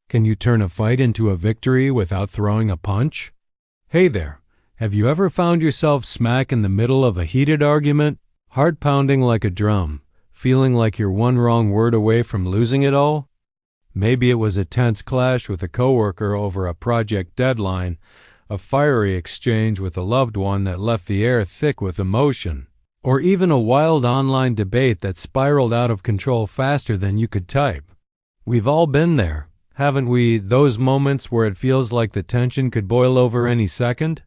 Can you turn a fight into a victory without throwing a punch? Hey there, have you ever found yourself smack in the middle of a heated argument, heart pounding like a drum, feeling like you're one wrong word away from losing it all? Maybe it was a tense clash with a coworker over a project deadline, a fiery exchange with a loved one that left the air thick with emotion, or even a wild online debate that spiraled out of control faster than you could type. We've all been there, haven't we, those moments where it feels like the tension could boil over any second?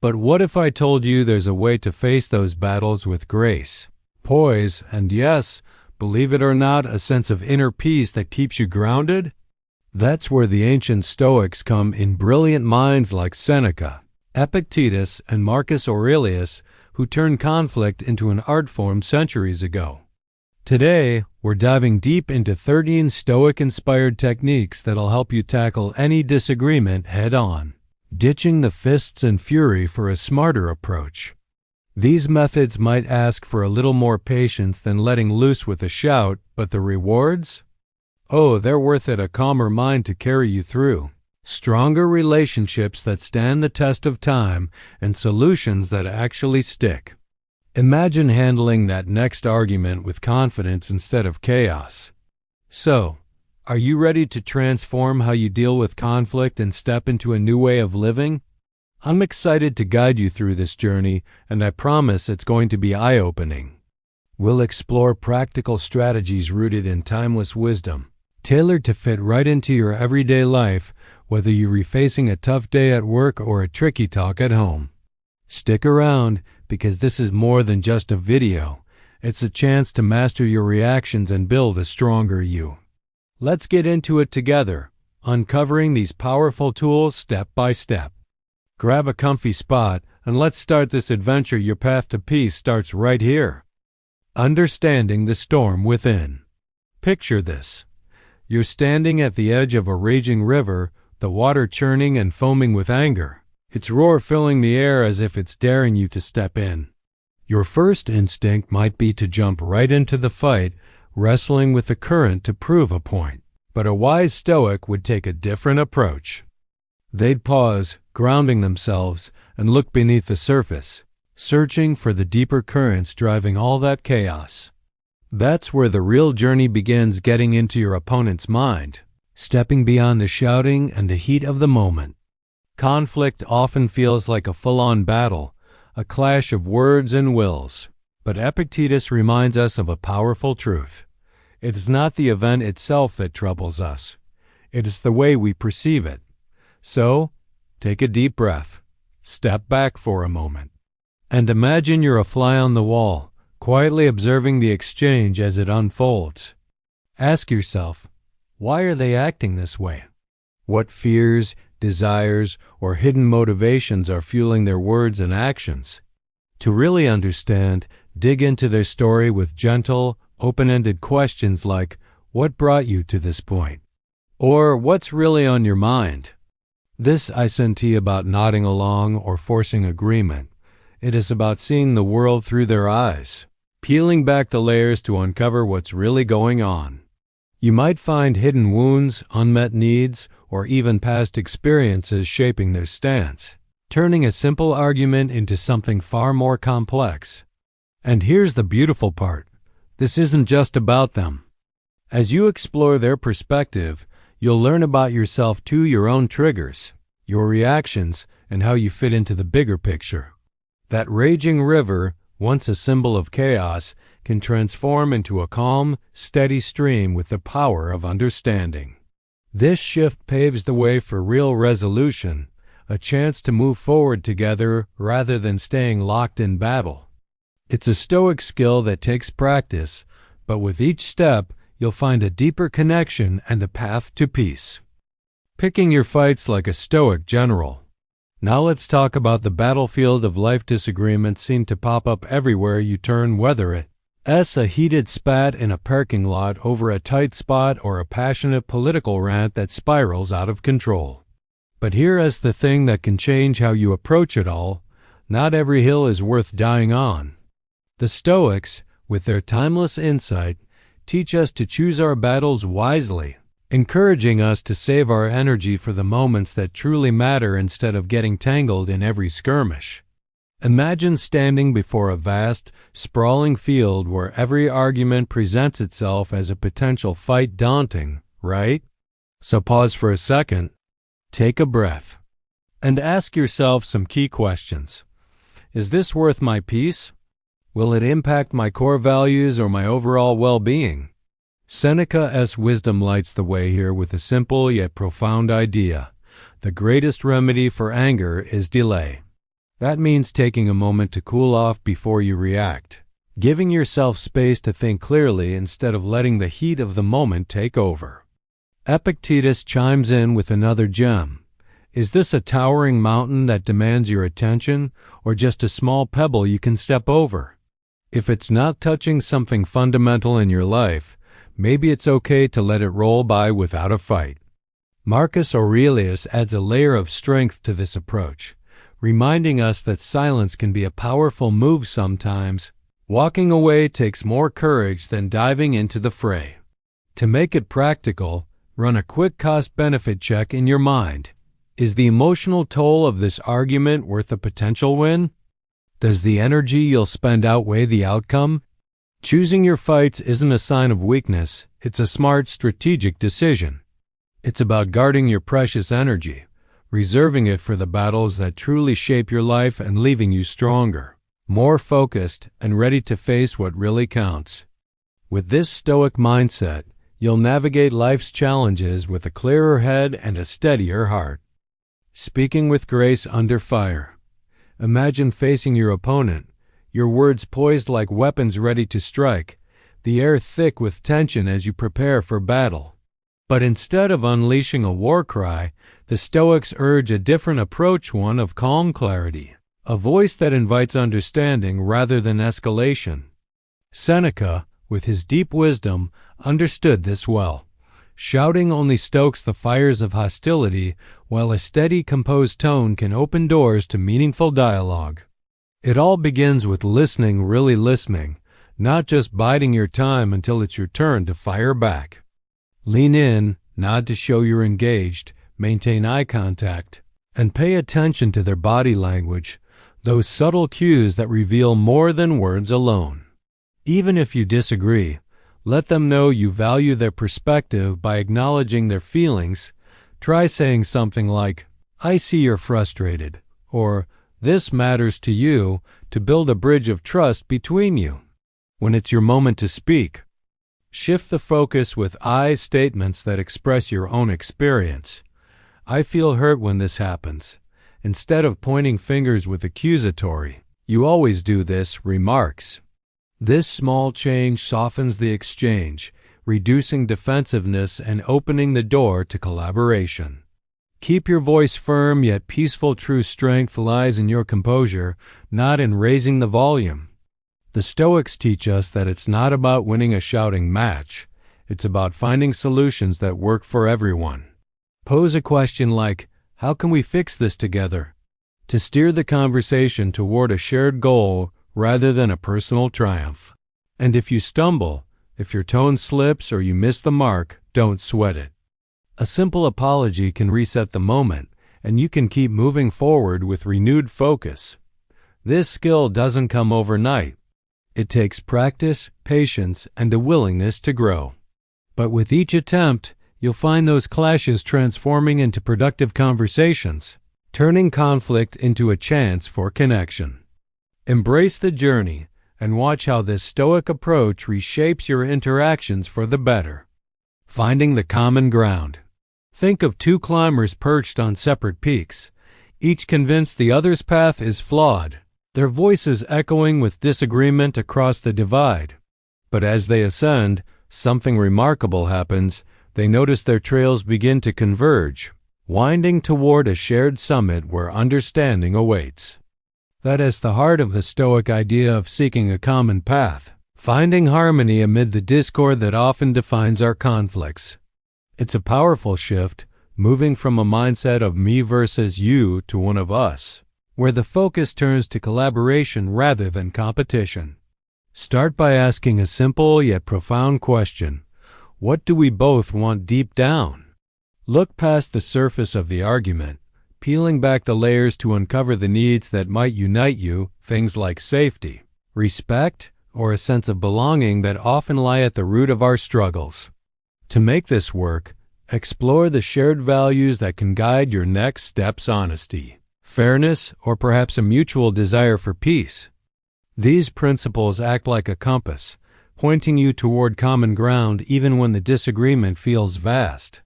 But what if I told you there's a way to face those battles with grace, poise, and yes, believe it or not, a sense of inner peace that keeps you grounded? That's where the ancient Stoics come in, brilliant minds like Seneca, Epictetus, and Marcus Aurelius, who turned conflict into an art form centuries ago. Today, we're diving deep into 13 Stoic-inspired techniques that'll help you tackle any disagreement head-on, ditching the fists and fury for a smarter approach. These methods might ask for a little more patience than letting loose with a shout, but the rewards? Oh, they're worth it. A calmer mind to carry you through, stronger relationships that stand the test of time, and solutions that actually stick. Imagine handling that next argument with confidence instead of chaos. So, are you ready to transform how you deal with conflict and step into a new way of living? I'm excited to guide you through this journey, and I promise it's going to be eye-opening. We'll explore practical strategies rooted in timeless wisdom, tailored to fit right into your everyday life, whether you're facing a tough day at work or a tricky talk at home. Stick around, because this is more than just a video. It's a chance to master your reactions and build a stronger you. Let's get into it together, uncovering these powerful tools step by step. Grab a comfy spot, and let's start this adventure. Your path to peace starts right here. Understanding the storm within. Picture this. You're standing at the edge of a raging river, the water churning and foaming with anger, its roar filling the air as if it's daring you to step in. Your first instinct might be to jump right into the fight, wrestling with the current to prove a point. But a wise Stoic would take a different approach. They'd pause, grounding themselves, and look beneath the surface, searching for the deeper currents driving all that chaos. That's where the real journey begins, getting into your opponent's mind, stepping beyond the shouting and the heat of the moment. Conflict often feels like a full-on battle, a clash of words and wills. But Epictetus reminds us of a powerful truth. It's not the event itself that troubles us. It is the way we perceive it. So, take a deep breath, step back for a moment, and imagine you're a fly on the wall, quietly observing the exchange as it unfolds. Ask yourself, why are they acting this way? What fears, desires, or hidden motivations are fueling their words and actions? To really understand, dig into their story with gentle, open-ended questions like, what brought you to this point? Or, what's really on your mind? This isn't about nodding along or forcing agreement. It is about seeing the world through their eyes, peeling back the layers to uncover what's really going on. You might find hidden wounds, unmet needs, or even past experiences shaping their stance, turning a simple argument into something far more complex. And here's the beautiful part. This isn't just about them. As you explore their perspective, you'll learn about yourself too, your own triggers, your reactions, and how you fit into the bigger picture. That raging river, once a symbol of chaos, can transform into a calm, steady stream with the power of understanding. This shift paves the way for real resolution, a chance to move forward together rather than staying locked in battle. It's a Stoic skill that takes practice, but with each step, you'll find a deeper connection and a path to peace. Picking your fights like a Stoic general. Now let's talk about the battlefield of life. Disagreements seem to pop up everywhere you turn, whether it's a heated spat in a parking lot over a tight spot or a passionate political rant that spirals out of control. But here is the thing that can change how you approach it all. Not every hill is worth dying on. The Stoics, with their timeless insight, teach us to choose our battles wisely, encouraging us to save our energy for the moments that truly matter instead of getting tangled in every skirmish. Imagine standing before a vast, sprawling field where every argument presents itself as a potential fight. Daunting, right? So pause for a second, take a breath, and ask yourself some key questions. Is this worth my peace? Will it impact my core values or my overall well-being? Seneca's wisdom lights the way here with a simple yet profound idea. The greatest remedy for anger is delay. That means taking a moment to cool off before you react, giving yourself space to think clearly instead of letting the heat of the moment take over. Epictetus chimes in with another gem. Is this a towering mountain that demands your attention, or just a small pebble you can step over? If it's not touching something fundamental in your life, maybe it's okay to let it roll by without a fight. Marcus Aurelius adds a layer of strength to this approach, reminding us that silence can be a powerful move sometimes. Walking away takes more courage than diving into the fray. To make it practical, run a quick cost-benefit check in your mind. Is the emotional toll of this argument worth a potential win? Does the energy you'll spend outweigh the outcome? Choosing your fights isn't a sign of weakness, it's a smart, strategic decision. It's about guarding your precious energy, reserving it for the battles that truly shape your life and leaving you stronger, more focused, and ready to face what really counts. With this Stoic mindset, you'll navigate life's challenges with a clearer head and a steadier heart. Speaking with grace under fire. Imagine facing your opponent, your words poised like weapons ready to strike, the air thick with tension as you prepare for battle. But instead of unleashing a war cry, the Stoics urge a different approach, one of calm clarity, a voice that invites understanding rather than escalation. Seneca, with his deep wisdom, understood this well. Shouting only stokes the fires of hostility, while a steady, composed tone can open doors to meaningful dialogue. It all begins with listening, really listening, not just biding your time until it's your turn to fire back. Lean in, nod to show you're engaged, maintain eye contact, and pay attention to their body language, those subtle cues that reveal more than words alone. Even if you disagree, let them know you value their perspective by acknowledging their feelings. Try saying something like, "I see you're frustrated," or "This matters to you," to build a bridge of trust between you. When it's your moment to speak, shift the focus with I statements that express your own experience. "I feel hurt when this happens," instead of pointing fingers with accusatory, "You always do this," remarks. This small change softens the exchange, reducing defensiveness and opening the door to collaboration. Keep your voice firm yet peaceful. True strength lies in your composure, not in raising the volume. The Stoics teach us that it's not about winning a shouting match. It's about finding solutions that work for everyone. Pose a question like, "How can we fix this together?" to steer the conversation toward a shared goal rather than a personal triumph. And if you stumble, if your tone slips or you miss the mark, don't sweat it. A simple apology can reset the moment, and you can keep moving forward with renewed focus. This skill doesn't come overnight. It takes practice, patience, and a willingness to grow. But with each attempt, you'll find those clashes transforming into productive conversations, turning conflict into a chance for connection. Embrace the journey and watch how this Stoic approach reshapes your interactions for the better. Finding the common ground. Think of two climbers perched on separate peaks, each convinced the other's path is flawed, their voices echoing with disagreement across the divide. But as they ascend, something remarkable happens. They notice their trails begin to converge, winding toward a shared summit where understanding awaits. That is the heart of the Stoic idea of seeking a common path, finding harmony amid the discord that often defines our conflicts. It's a powerful shift, moving from a mindset of me versus you to one of us, where the focus turns to collaboration rather than competition. Start by asking a simple yet profound question. What do we both want deep down? Look past the surface of the argument, peeling back the layers to uncover the needs that might unite you, things like safety, respect, or a sense of belonging that often lie at the root of our struggles. To make this work, explore the shared values that can guide your next steps: honesty, fairness, or perhaps a mutual desire for peace. These principles act like a compass, pointing you toward common ground even when the disagreement feels vast.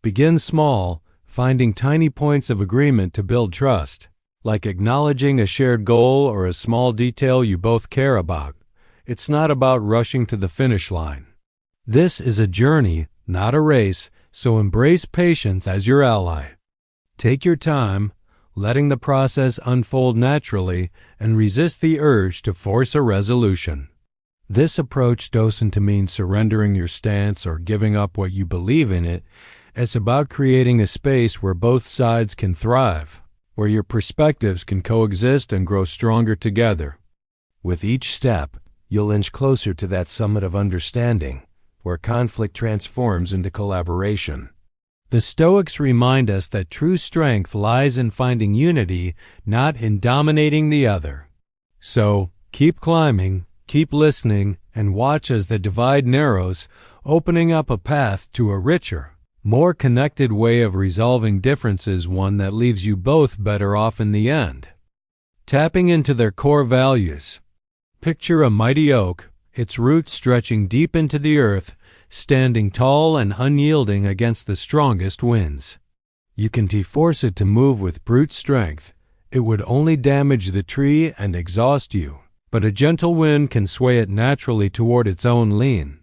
Begin small, finding tiny points of agreement to build trust, like acknowledging a shared goal or a small detail you both care about. It's not about rushing to the finish line. This is a journey, not a race, so embrace patience as your ally. Take your time, letting the process unfold naturally, and resist the urge to force a resolution. This approach doesn't mean surrendering your stance or giving up what you believe in it. It's about creating a space where both sides can thrive, where your perspectives can coexist and grow stronger together. With each step, you'll inch closer to that summit of understanding, where conflict transforms into collaboration. The Stoics remind us that true strength lies in finding unity, not in dominating the other. So, keep climbing, keep listening, and watch as the divide narrows, opening up a path to a richer, more connected way of resolving differences, one that leaves you both better off in the end. Tapping into their core values. Picture a mighty oak, its roots stretching deep into the earth, standing tall and unyielding against the strongest winds. You can force it to move with brute strength. It would only damage the tree and exhaust you, but a gentle wind can sway it naturally toward its own lean.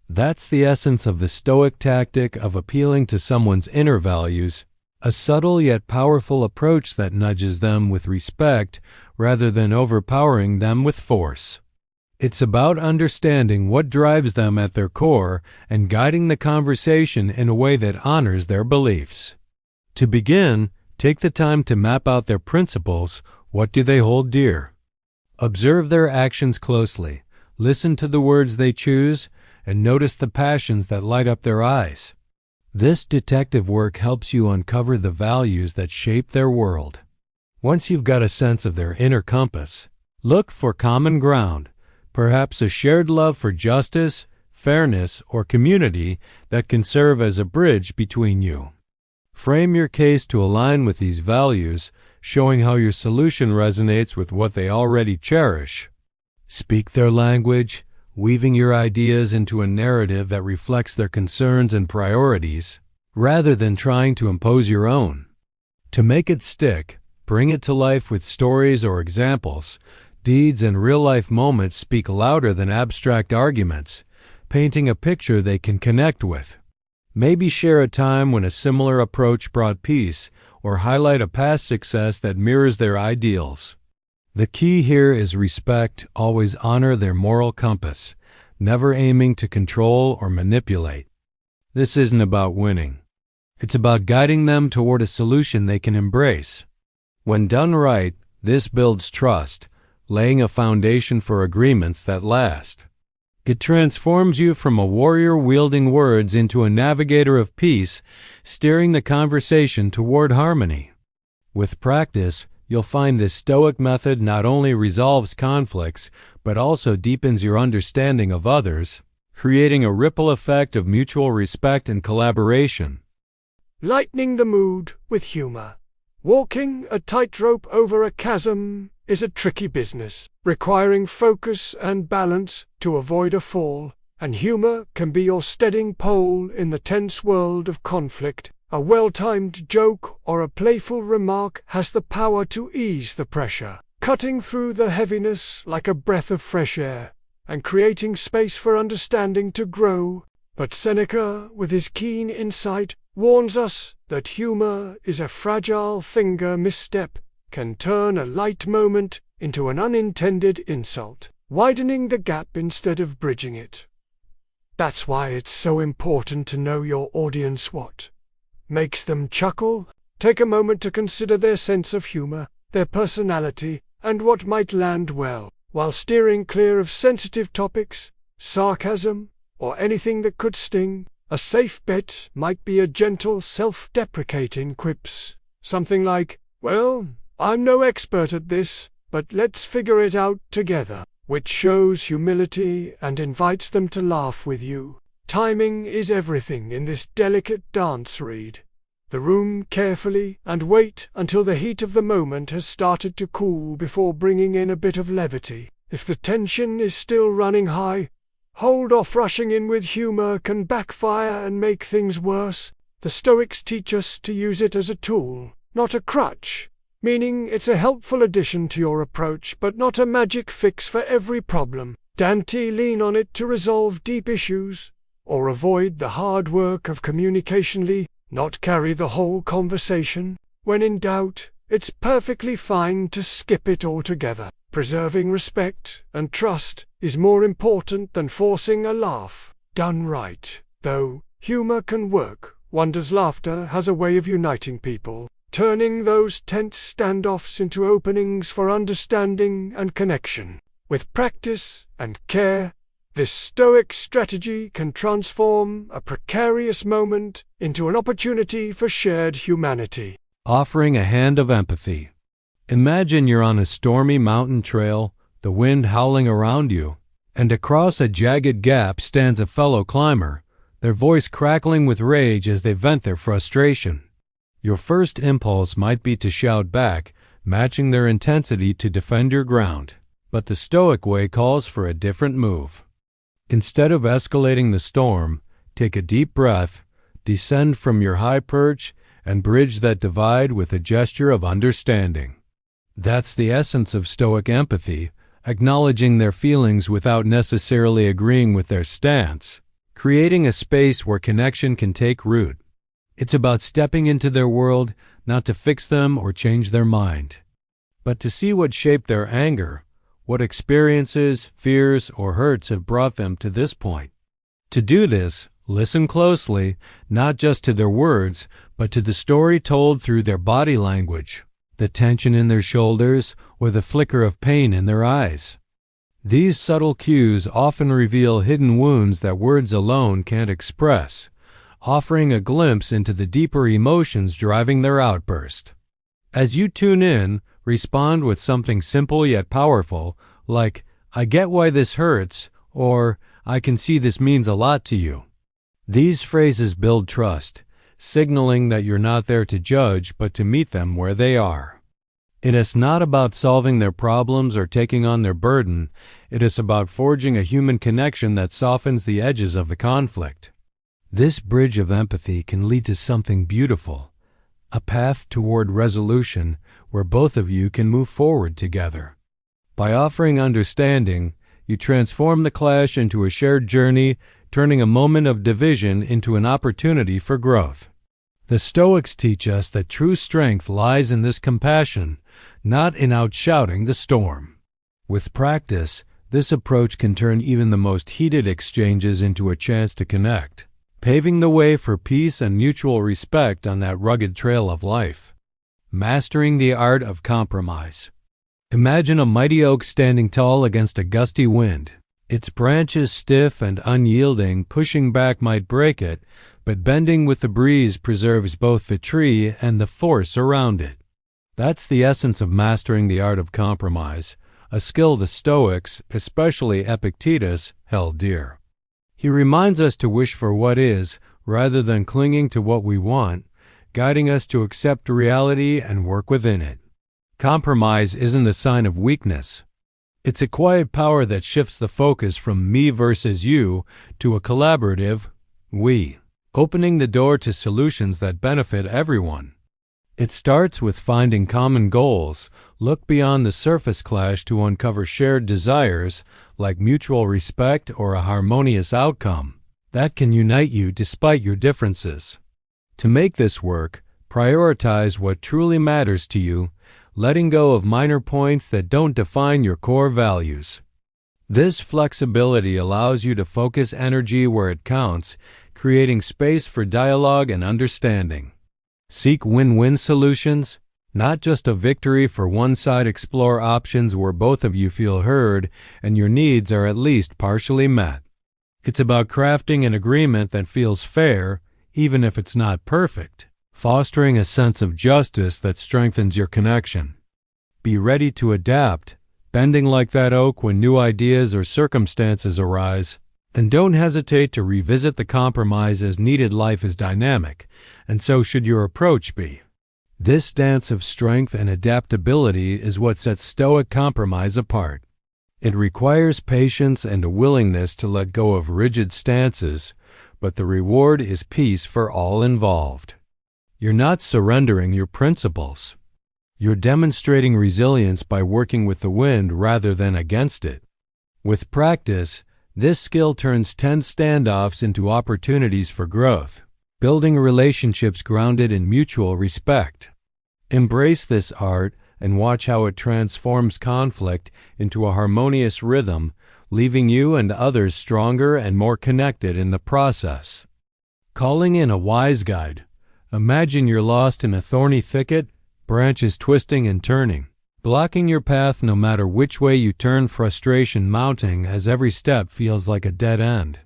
That's the essence of the Stoic tactic of appealing to someone's inner values, a subtle yet powerful approach that nudges them with respect rather than overpowering them with force. It's about understanding what drives them at their core and guiding the conversation in a way that honors their beliefs. To begin, take the time to map out their principles. What do they hold dear? Observe their actions closely, listen to the words they choose, and notice the passions that light up their eyes. This detective work helps you uncover the values that shape their world. Once you've got a sense of their inner compass, look for common ground, perhaps a shared love for justice, fairness, or community that can serve as a bridge between you. Frame your case to align with these values, showing how your solution resonates with what they already cherish. Speak their language, weaving your ideas into a narrative that reflects their concerns and priorities, rather than trying to impose your own. To make it stick, bring it to life with stories or examples. Deeds and real-life moments speak louder than abstract arguments, painting a picture they can connect with. Maybe share a time when a similar approach brought peace, or highlight a past success that mirrors their ideals. The key here is respect. Always honor their moral compass, never aiming to control or manipulate. This isn't about winning. It's about guiding them toward a solution they can embrace. When done right, this builds trust, laying a foundation for agreements that last. It transforms you from a warrior wielding words into a navigator of peace, steering the conversation toward harmony. With practice, you'll find this Stoic method not only resolves conflicts, but also deepens your understanding of others, creating a ripple effect of mutual respect and collaboration. Lightening the mood with humor. Walking a tightrope over a chasm is a tricky business, requiring focus and balance to avoid a fall, and humor can be your steadying pole in the tense world of conflict. A well-timed joke or a playful remark has the power to ease the pressure, cutting through the heaviness like a breath of fresh air, and creating space for understanding to grow. But Seneca, with his keen insight, warns us that humor is a fragile finger misstep, can turn a light moment into an unintended insult, widening the gap instead of bridging it. That's why it's so important to know your audience. What makes them chuckle? Take a moment to consider their sense of humor, their personality, and what might land well, while steering clear of sensitive topics, sarcasm, or anything that could sting. A safe bet might be a gentle, self-deprecating quips. Something like, "Well, I'm no expert at this, but let's figure it out together," which shows humility and invites them to laugh with you. Timing is everything in this delicate dance. Read the room carefully and wait until the heat of the moment has started to cool before bringing in a bit of levity. If the tension is still running high, hold off. Rushing in with humor can backfire and make things worse. The Stoics teach us to use it as a tool, not a crutch, meaning it's a helpful addition to your approach, but not a magic fix for every problem. Don't lean on it to resolve deep issues, or avoid the hard work of communication. Not carry the whole conversation. When in doubt, it's perfectly fine to skip it altogether. Preserving respect and trust is more important than forcing a laugh. Done right, though, humor can work wonders. Laughter has a way of uniting people, turning those tense standoffs into openings for understanding and connection. With practice and care, this Stoic strategy can transform a precarious moment into an opportunity for shared humanity. Offering a hand of empathy. Imagine you're on a stormy mountain trail, the wind howling around you, and across a jagged gap stands a fellow climber, their voice crackling with rage as they vent their frustration. Your first impulse might be to shout back, matching their intensity to defend your ground. But the Stoic way calls for a different move. Instead of escalating the storm, take a deep breath, descend from your high perch, and bridge that divide with a gesture of understanding. That's the essence of Stoic empathy, acknowledging their feelings without necessarily agreeing with their stance, creating a space where connection can take root. It's about stepping into their world, not to fix them or change their mind, but to see what shaped their anger, what experiences, fears, or hurts have brought them to this point. To do this, listen closely, not just to their words, but to the story told through their body language, the tension in their shoulders, or the flicker of pain in their eyes. These subtle cues often reveal hidden wounds that words alone can't express, offering a glimpse into the deeper emotions driving their outburst. As you tune in, respond with something simple yet powerful, like, "I get why this hurts," or "I can see this means a lot to you." These phrases build trust, signaling that you're not there to judge, but to meet them where they are. It is not about solving their problems or taking on their burden. It is about forging a human connection that softens the edges of the conflict. This bridge of empathy can lead to something beautiful, a path toward resolution where both of you can move forward together. By offering understanding, you transform the clash into a shared journey, turning a moment of division into an opportunity for growth. The Stoics teach us that true strength lies in this compassion, not in outshouting the storm. With practice, this approach can turn even the most heated exchanges into a chance to connect, paving the way for peace and mutual respect on that rugged trail of life. Mastering the art of compromise. Imagine a mighty oak standing tall against a gusty wind. Its branches stiff and unyielding, pushing back might break it, but bending with the breeze preserves both the tree and the force around it. That's the essence of mastering the art of compromise, a skill the Stoics, especially Epictetus, held dear. He reminds us to wish for what is, rather than clinging to what we want, guiding us to accept reality and work within it. Compromise isn't a sign of weakness. It's a quiet power that shifts the focus from me versus you to a collaborative we, opening the door to solutions that benefit everyone. It starts with finding common goals, look beyond the surface clash to uncover shared desires like mutual respect or a harmonious outcome that can unite you despite your differences. To make this work, prioritize what truly matters to you, letting go of minor points that don't define your core values. This flexibility allows you to focus energy where it counts, creating space for dialogue and understanding. Seek win-win solutions, not just a victory for one side. Explore options where both of you feel heard and your needs are at least partially met. It's about crafting an agreement that feels fair, even if it's not perfect, fostering a sense of justice that strengthens your connection. Be ready to adapt, bending like that oak when new ideas or circumstances arise. Then don't hesitate to revisit the compromise as needed. Life is dynamic, and so should your approach be. This dance of strength and adaptability is what sets Stoic compromise apart. It requires patience and a willingness to let go of rigid stances, but the reward is peace for all involved. You're not surrendering your principles. You're demonstrating resilience by working with the wind rather than against it. With practice, this skill turns tense standoffs into opportunities for growth, building relationships grounded in mutual respect. Embrace this art and watch how it transforms conflict into a harmonious rhythm, leaving you and others stronger and more connected in the process. Calling in a wise guide. Imagine you're lost in a thorny thicket, branches twisting and turning, blocking your path no matter which way you turn, frustration mounting as every step feels like a dead end.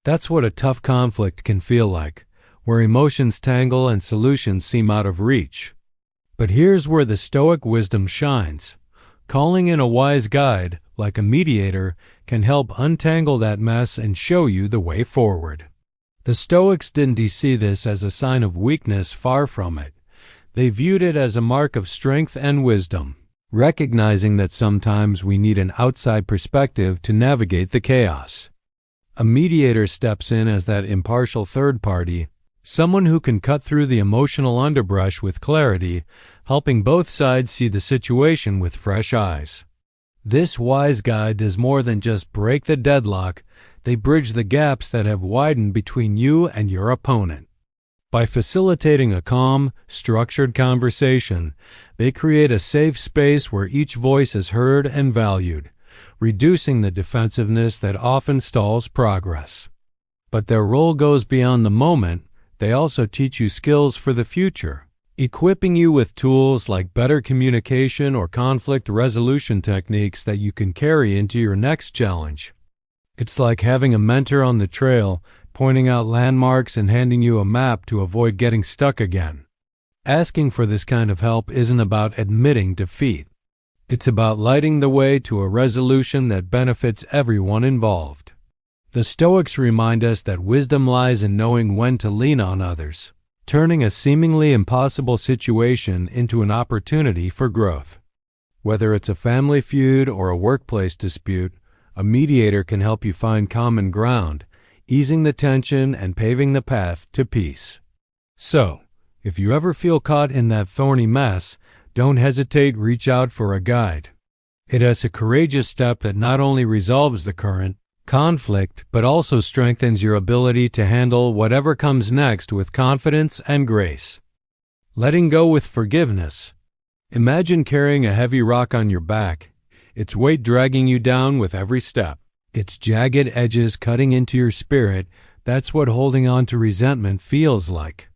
That's what a tough conflict can feel like, where emotions tangle and solutions seem out of reach. But here's where the Stoic wisdom shines. Calling in a wise guide, like a mediator, can help untangle that mess and show you the way forward. The Stoics didn't see this as a sign of weakness, far from it. They viewed it as a mark of strength and wisdom, recognizing that sometimes we need an outside perspective to navigate the chaos. A mediator steps in as that impartial third party, someone who can cut through the emotional underbrush with clarity, helping both sides see the situation with fresh eyes. This wise guide does more than just break the deadlock. They bridge the gaps that have widened between you and your opponent. By facilitating a calm, structured conversation, they create a safe space where each voice is heard and valued, reducing the defensiveness that often stalls progress. But their role goes beyond the moment. They also teach you skills for the future, equipping you with tools like better communication or conflict resolution techniques that you can carry into your next challenge. It's like having a mentor on the trail, pointing out landmarks and handing you a map to avoid getting stuck again. Asking for this kind of help isn't about admitting defeat. It's about lighting the way to a resolution that benefits everyone involved. The Stoics remind us that wisdom lies in knowing when to lean on others, turning a seemingly impossible situation into an opportunity for growth. Whether it's a family feud or a workplace dispute, a mediator can help you find common ground, easing the tension and paving the path to peace. So, if you ever feel caught in that thorny mess, don't hesitate, reach out for a guide. It is a courageous step that not only resolves the current conflict, but also strengthens your ability to handle whatever comes next with confidence and grace. Letting go with forgiveness. Imagine carrying a heavy rock on your back, its weight dragging you down with every step. Its jagged edges cutting into your spirit. That's what holding on to resentment feels like.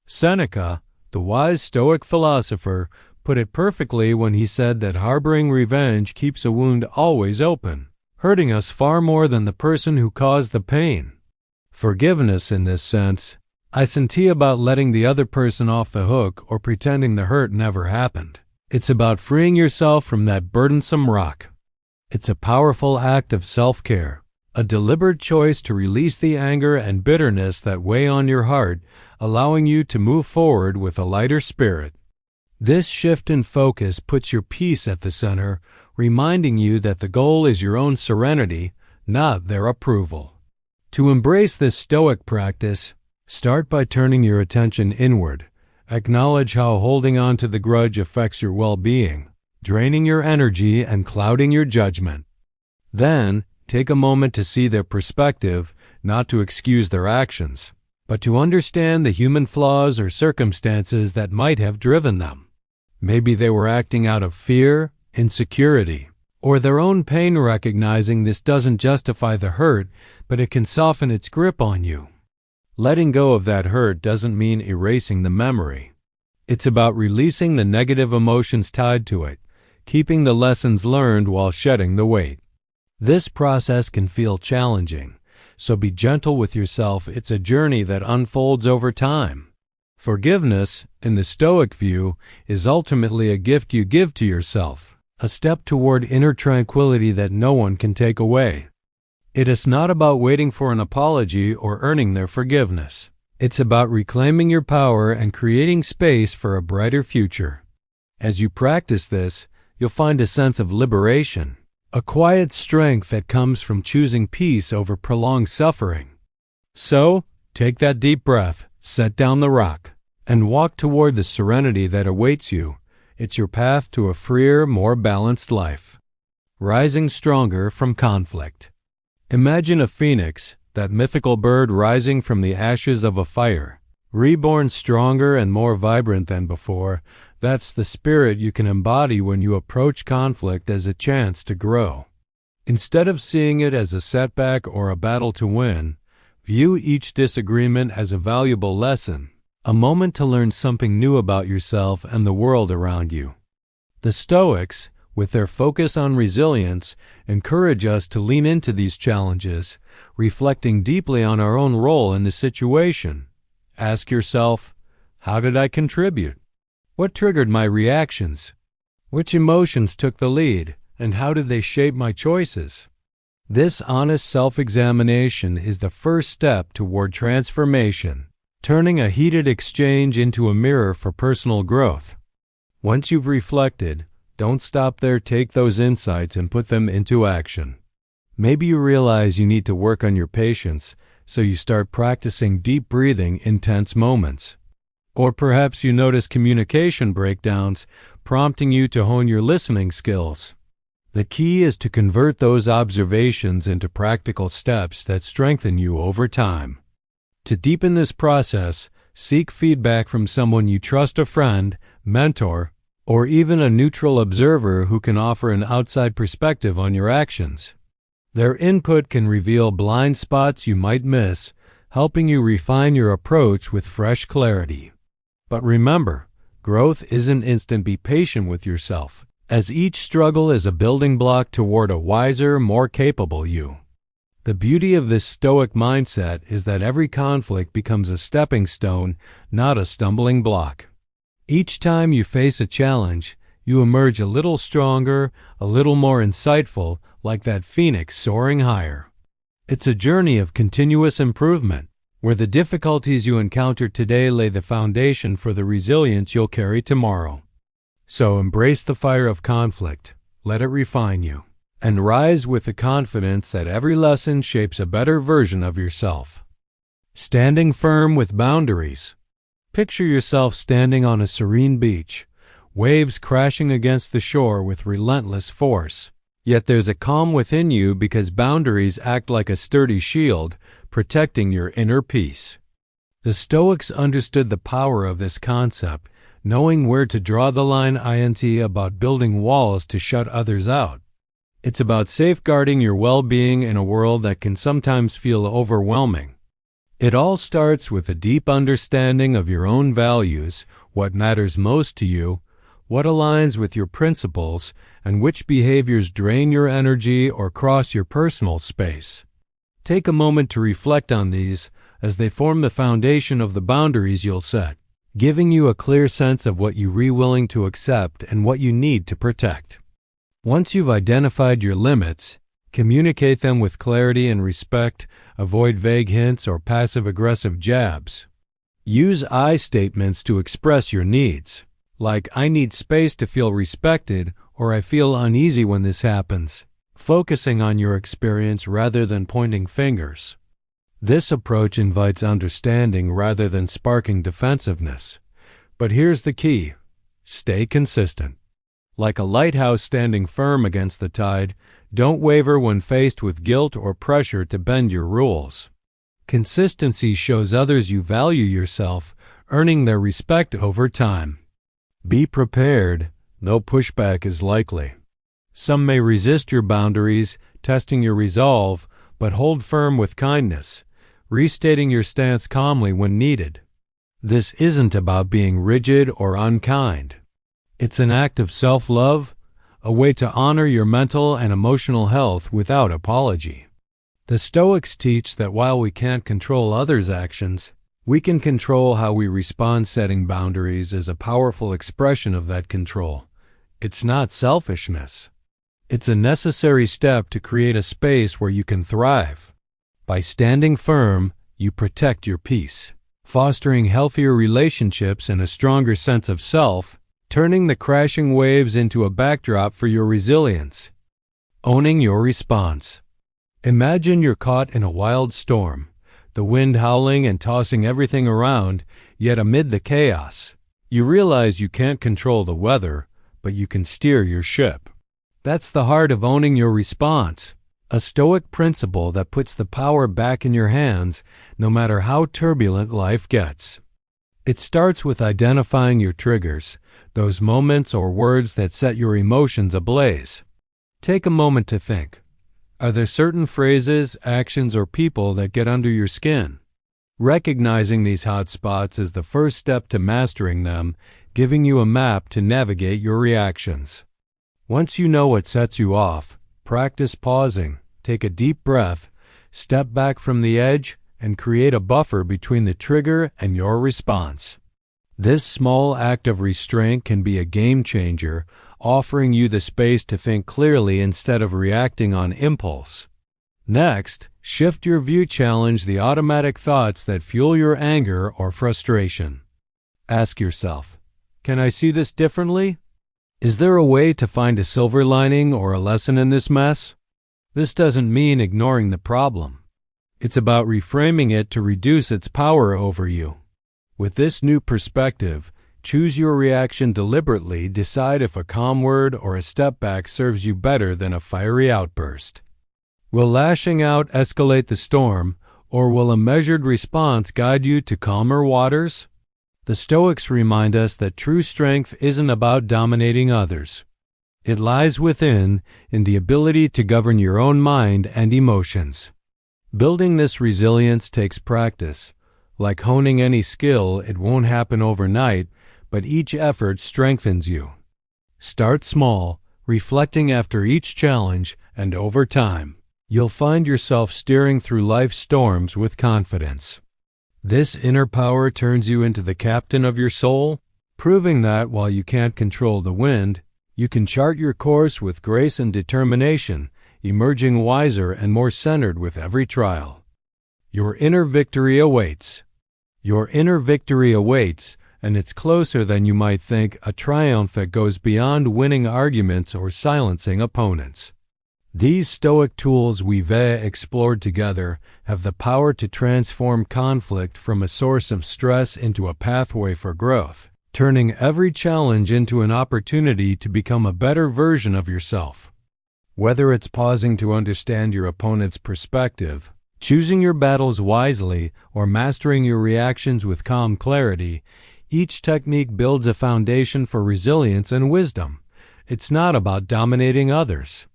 Seneca, the wise Stoic philosopher, put it perfectly when he said that harboring revenge keeps a wound always open, hurting us far more than the person who caused the pain. Forgiveness, in this sense, isn't about letting the other person off the hook or pretending the hurt never happened. It's about freeing yourself from that burdensome rock. It's a powerful act of self-care, a deliberate choice to release the anger and bitterness that weigh on your heart, allowing you to move forward with a lighter spirit. This shift in focus puts your peace at the center, reminding you that the goal is your own serenity, not their approval. To embrace this Stoic practice, start by turning your attention inward. Acknowledge how holding on to the grudge affects your well-being, draining your energy and clouding your judgment. Then, take a moment to see their perspective, not to excuse their actions, but to understand the human flaws or circumstances that might have driven them. Maybe they were acting out of fear, insecurity, or their own pain. Recognizing this doesn't justify the hurt, but it can soften its grip on you. Letting go of that hurt doesn't mean erasing the memory. It's about releasing the negative emotions tied to it, keeping the lessons learned while shedding the weight. This process can feel challenging, so be gentle with yourself. It's a journey that unfolds over time. Forgiveness, in the Stoic view, is ultimately a gift you give to yourself, a step toward inner tranquility that no one can take away. It is not about waiting for an apology or earning their forgiveness. It's about reclaiming your power and creating space for a brighter future. As you practice this, you'll find a sense of liberation, a quiet strength that comes from choosing peace over prolonged suffering. So, take that deep breath, set down the rock, and walk toward the serenity that awaits you. It's your path to a freer, more balanced life. Rising stronger from conflict. Imagine a phoenix, that mythical bird rising from the ashes of a fire, reborn stronger and more vibrant than before. That's the spirit you can embody when you approach conflict as a chance to grow. Instead of seeing it as a setback or a battle to win, view each disagreement as a valuable lesson, a moment to learn something new about yourself and the world around you. The Stoics, with their focus on resilience, encourage us to lean into these challenges, reflecting deeply on our own role in the situation. Ask yourself, how did I contribute? What triggered my reactions? Which emotions took the lead, and how did they shape my choices? This honest self-examination is the first step toward transformation, turning a heated exchange into a mirror for personal growth. Once you've reflected, don't stop there. Take those insights and put them into action. Maybe you realize you need to work on your patience, so you start practicing deep breathing in tense moments. Or perhaps you notice communication breakdowns, prompting you to hone your listening skills. The key is to convert those observations into practical steps that strengthen you over time. To deepen this process, seek feedback from someone you trust, a friend, mentor, or even a neutral observer who can offer an outside perspective on your actions. Their input can reveal blind spots you might miss, helping you refine your approach with fresh clarity. But remember, growth isn't instant. Be patient with yourself, as each struggle is a building block toward a wiser, more capable you. The beauty of this Stoic mindset is that every conflict becomes a stepping stone, not a stumbling block. Each time you face a challenge, you emerge a little stronger, a little more insightful, like that phoenix soaring higher. It's a journey of continuous improvement, where the difficulties you encounter today lay the foundation for the resilience you'll carry tomorrow. So embrace the fire of conflict, let it refine you, and rise with the confidence that every lesson shapes a better version of yourself. Standing firm with boundaries. Picture yourself standing on a serene beach, waves crashing against the shore with relentless force. Yet there's a calm within you because boundaries act like a sturdy shield, protecting your inner peace. The Stoics understood the power of this concept, knowing where to draw the line, about building walls to shut others out. It's about safeguarding your well-being in a world that can sometimes feel overwhelming. It all starts with a deep understanding of your own values, what matters most to you, what aligns with your principles, and which behaviors drain your energy or cross your personal space. Take a moment to reflect on these, as they form the foundation of the boundaries you'll set, giving you a clear sense of what you're willing to accept and what you need to protect. Once you've identified your limits, communicate them with clarity and respect. Avoid vague hints or passive-aggressive jabs. Use I statements to express your needs, like "I need space to feel respected" or "I feel uneasy when this happens," focusing on your experience rather than pointing fingers. This approach invites understanding rather than sparking defensiveness. But here's the key: stay consistent. Like a lighthouse standing firm against the tide, don't waver when faced with guilt or pressure to bend your rules. Consistency shows others you value yourself, earning their respect over time. Be prepared, though pushback is likely. Some may resist your boundaries, testing your resolve, but hold firm with kindness, restating your stance calmly when needed. This isn't about being rigid or unkind. It's an act of self-love, a way to honor your mental and emotional health without apology. The Stoics teach that while we can't control others' actions, we can control how we respond. Setting boundaries is a powerful expression of that control. It's not selfishness. It's a necessary step to create a space where you can thrive. By standing firm, you protect your peace, fostering healthier relationships and a stronger sense of self, turning the crashing waves into a backdrop for your resilience. Owning your response. Imagine you're caught in a wild storm, the wind howling and tossing everything around, yet amid the chaos, you realize you can't control the weather, but you can steer your ship. That's the heart of owning your response, a Stoic principle that puts the power back in your hands no matter how turbulent life gets. It starts with identifying your triggers, those moments or words that set your emotions ablaze. Take a moment to think. Are there certain phrases, actions, or people that get under your skin? Recognizing these hot spots is the first step to mastering them, giving you a map to navigate your reactions. Once you know what sets you off, practice pausing, take a deep breath, step back from the edge, and create a buffer between the trigger and your response. This small act of restraint can be a game changer, offering you the space to think clearly instead of reacting on impulse. Next, shift your view. Challenge the automatic thoughts that fuel your anger or frustration. Ask yourself, can I see this differently? Is there a way to find a silver lining or a lesson in this mess? This doesn't mean ignoring the problem. It's about reframing it to reduce its power over you. With this new perspective, choose your reaction deliberately. Decide if a calm word or a step back serves you better than a fiery outburst. Will lashing out escalate the storm, or will a measured response guide you to calmer waters? The Stoics remind us that true strength isn't about dominating others. It lies within, in the ability to govern your own mind and emotions. Building this resilience takes practice. Like honing any skill, it won't happen overnight, but each effort strengthens you. Start small, reflecting after each challenge, and over time, you'll find yourself steering through life's storms with confidence. This inner power turns you into the captain of your soul, proving that while you can't control the wind, you can chart your course with grace and determination, emerging wiser and more centered with every trial. Your inner victory awaits. Your inner victory awaits, and it's closer than you might think, a triumph that goes beyond winning arguments or silencing opponents. These Stoic tools we've explored together have the power to transform conflict from a source of stress into a pathway for growth, turning every challenge into an opportunity to become a better version of yourself. Whether it's pausing to understand your opponent's perspective, choosing your battles wisely, or mastering your reactions with calm clarity, each technique builds a foundation for resilience and wisdom. It's not about dominating others.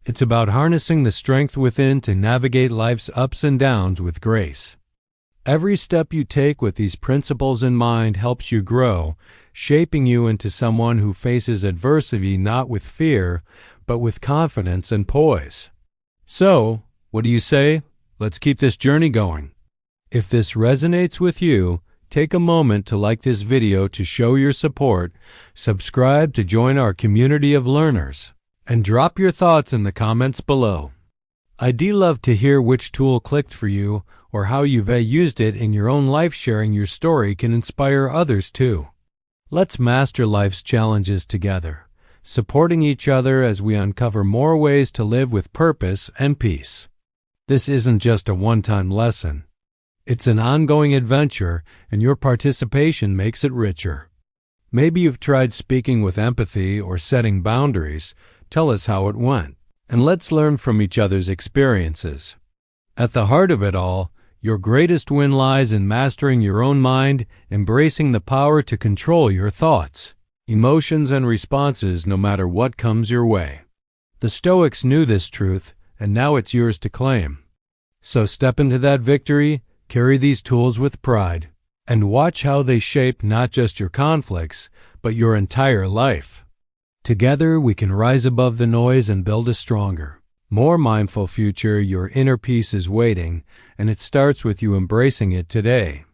It's about harnessing the strength within to navigate life's ups and downs with grace. Every step you take with these principles in mind helps you grow, shaping you into someone who faces adversity not with fear, but with confidence and poise. So, what do you say? Let's keep this journey going. If this resonates with you, take a moment to like this video to show your support, subscribe to join our community of learners, and drop your thoughts in the comments below. I'd love to hear which tool clicked for you or how you've used it in your own life. Sharing your story can inspire others too. Let's master life's challenges together, supporting each other as we uncover more ways to live with purpose and peace. This isn't just a one-time lesson. It's an ongoing adventure, and your participation makes it richer. Maybe you've tried speaking with empathy or setting boundaries. Tell us how it went, and let's learn from each other's experiences. At the heart of it all, your greatest win lies in mastering your own mind, embracing the power to control your thoughts, emotions, and responses no matter what comes your way. The Stoics knew this truth, and now it's yours to claim. So step into that victory, carry these tools with pride, and watch how they shape not just your conflicts, but your entire life. Together we can rise above the noise and build a stronger, more mindful future, your inner peace is waiting, and it starts with you embracing it today.